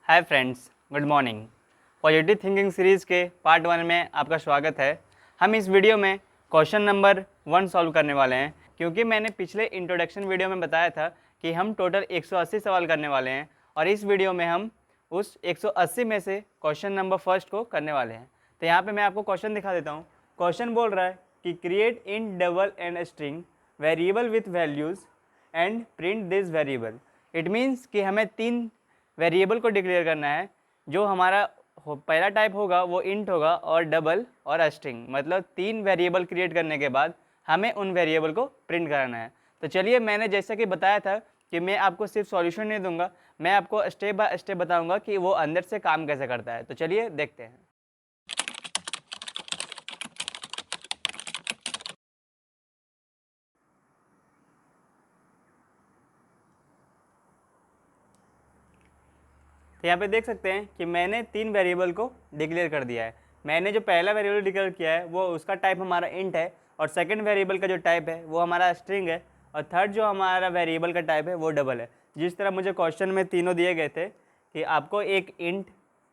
Hi friends, good morning. Positive thinking series के part 1 में आपका स्वागत है। हम इस वीडियो में क्वेश्चन नंबर 1 सॉल्व करने वाले हैं, क्योंकि मैंने पिछले इंट्रोडक्शन वीडियो में बताया था कि हम टोटल 180 सवाल करने वाले हैं और इस वीडियो में हम उस 180 में से क्वेश्चन नंबर फर्स्ट को करने वाले हैं। तो यहाँ पर मैं आपको क्वेश्चन दिखा देता हूँ। क्वेश्चन बोल रहा है कि create in double and string variable with values and print this variable. It means कि हमें 3 वेरिएबल को डिक्लेयर करना है। जो हमारा पहला टाइप होगा वो इंट होगा और डबल और स्ट्रिंग, मतलब 3 वेरिएबल क्रिएट करने के बाद हमें उन वेरिएबल को प्रिंट कराना है। तो चलिए, मैंने जैसा कि बताया था कि मैं आपको सिर्फ सॉल्यूशन नहीं दूंगा, मैं आपको स्टेप बाय स्टेप बताऊंगा कि वो अंदर से काम कैसे करता है। तो चलिए देखते हैं। तो यहाँ पे देख सकते हैं कि मैंने 3 वेरिएबल को डिक्लेयर कर दिया है। मैंने जो पहला वेरिएबल डिक्लेयर किया है वो उसका टाइप हमारा इंट है, और सेकंड वेरिएबल का जो टाइप है वो हमारा स्ट्रिंग है, और थर्ड जो हमारा वेरिएबल का टाइप है वो डबल है। जिस तरह मुझे क्वेश्चन में तीनों दिए गए थे कि आपको एक इंट,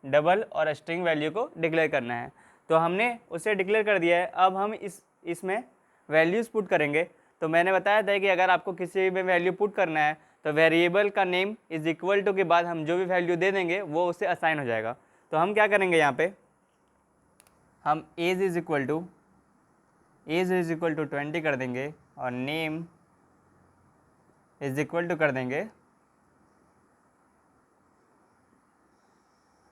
डबल और स्ट्रिंग वैल्यू को डिक्लेयर करना है, तो हमने उसे डिक्लेयर कर दिया है। अब हम इसमें वैल्यूज़ पुट करेंगे। तो मैंने बताया था कि अगर आपको किसी भी वैल्यू पुट करना है तो वेरिएबल का नेम इज इक्वल टू के बाद हम जो भी वैल्यू दे देंगे वो उससे असाइन हो जाएगा। तो हम क्या करेंगे, यहाँ पे हम एज इज इक्वल टू 20 कर देंगे और नेम इज इक्वल टू कर देंगे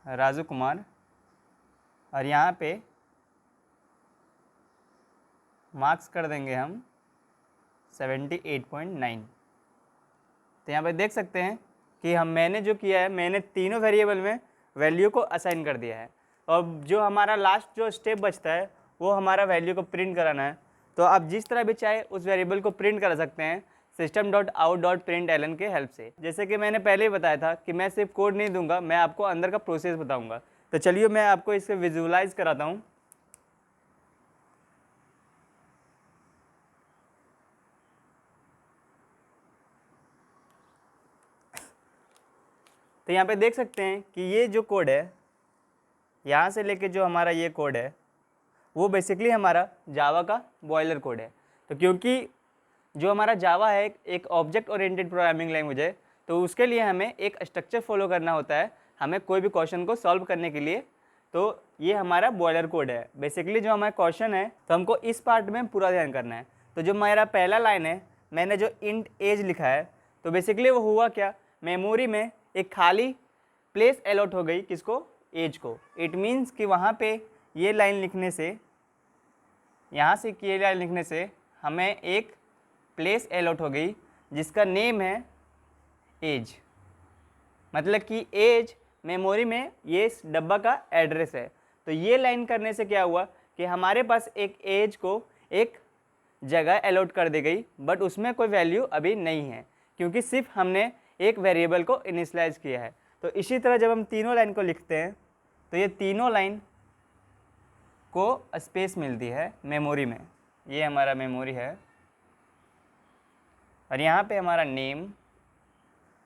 राजू कुमार, और यहाँ पे मार्क्स कर देंगे हम 78.9। तो यहाँ पे देख सकते हैं कि मैंने जो किया है, मैंने तीनों वेरिएबल में वैल्यू को असाइन कर दिया है, और जो हमारा लास्ट जो स्टेप बचता है वो हमारा वैल्यू को प्रिंट कराना है। तो आप जिस तरह भी चाहे उस वेरिएबल को प्रिंट करा सकते हैं system.out.println के हेल्प से। जैसे कि मैंने पहले ही बताया था कि मैं सिर्फ कोड नहीं दूंगा, मैं आपको अंदर का प्रोसेस बताऊंगा। तो चलिए मैं आपको इसे विजुअलाइज कराता हूँ। तो यहाँ पे देख सकते हैं कि ये जो कोड है, यहाँ से लेके जो हमारा ये कोड है वो बेसिकली हमारा जावा का बॉयलर कोड है। तो क्योंकि जो हमारा जावा है एक ऑब्जेक्ट ओरिएंटेड प्रोग्रामिंग लैंग्वेज है, तो उसके लिए हमें एक स्ट्रक्चर फॉलो करना होता है हमें कोई भी क्वेश्चन को सॉल्व करने के लिए। तो ये हमारा बॉयलर कोड है। बेसिकली जो हमारा क्वेश्चन है तो हमको इस पार्ट में पूरा ध्यान करना है। तो जो मेरा पहला लाइन है, मैंने जो इंट एज लिखा है, तो बेसिकली वो हुआ क्या, मेमोरी में एक खाली प्लेस अलॉट हो गई, किसको, एज को। इट मीन्स कि वहाँ पे ये लाइन लिखने से, यहाँ से ये लाइन लिखने से हमें एक प्लेस अलॉट हो गई जिसका नेम है एज। मतलब कि एज मेमोरी में ये इस डब्बा का एड्रेस है। तो ये लाइन करने से क्या हुआ कि हमारे पास एक एज को एक जगह अलॉट कर दी गई, बट उसमें कोई वैल्यू अभी नहीं है, क्योंकि सिर्फ हमने एक वेरिएबल को इनिशियलाइज किया है। तो इसी तरह जब हम तीनों लाइन को लिखते हैं तो ये तीनों लाइन को स्पेस मिलती है मेमोरी में। ये हमारा मेमोरी है, और यहाँ पे हमारा नेम,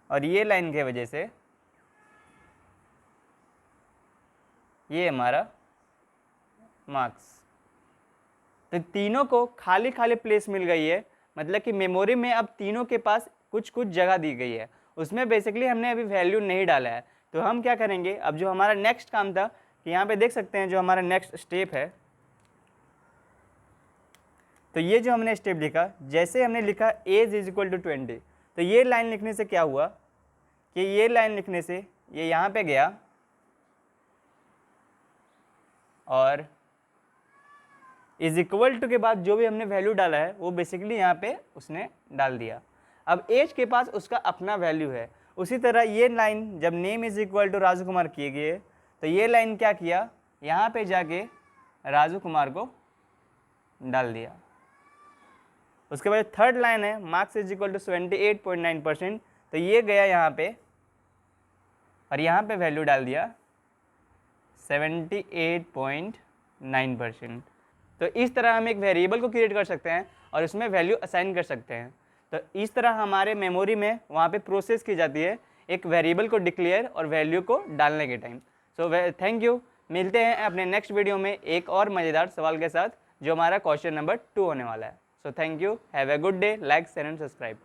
और ये लाइन के वजह से ये हमारा मार्क्स। तो तीनों को खाली खाली प्लेस मिल गई है, मतलब कि मेमोरी में अब तीनों के पास कुछ कुछ जगह दी गई है, उसमें बेसिकली हमने अभी वैल्यू नहीं डाला है। तो हम क्या करेंगे, अब जो हमारा नेक्स्ट काम था कि यहाँ पे देख सकते हैं जो हमारा नेक्स्ट स्टेप है, तो ये जो हमने स्टेप लिखा, जैसे हमने लिखा एज इज इक्वल टू 20, तो ये लाइन लिखने से क्या हुआ कि ये लाइन लिखने से ये यहाँ पे गया और इज इक्वल टू के बाद जो भी हमने वैल्यू डाला है वो बेसिकली यहाँ पे उसने डाल दिया। अब एज के पास उसका अपना वैल्यू है। उसी तरह ये लाइन जब name is equal to Raju Kumar किए गए, तो ये लाइन क्या किया, यहाँ पे जाके राजू कुमार को डाल दिया। उसके बाद थर्ड लाइन है मार्क्स इज इक्वल टू 78.9%, तो ये गया यहाँ पे और यहाँ पे वैल्यू डाल दिया 78.9%। तो इस तरह हम एक वेरिएबल को क्रिएट कर सकते हैं और इसमें वैल्यू असाइन कर सकते हैं। तो इस तरह हमारे मेमोरी में वहाँ पे प्रोसेस की जाती है एक वेरिएबल को डिक्लेयर और वैल्यू को डालने के टाइम। सो थैंक यू, मिलते हैं अपने नेक्स्ट वीडियो में एक और मज़ेदार सवाल के साथ जो हमारा क्वेश्चन नंबर 2 होने वाला है। So thank you, have a good day, like share and subscribe.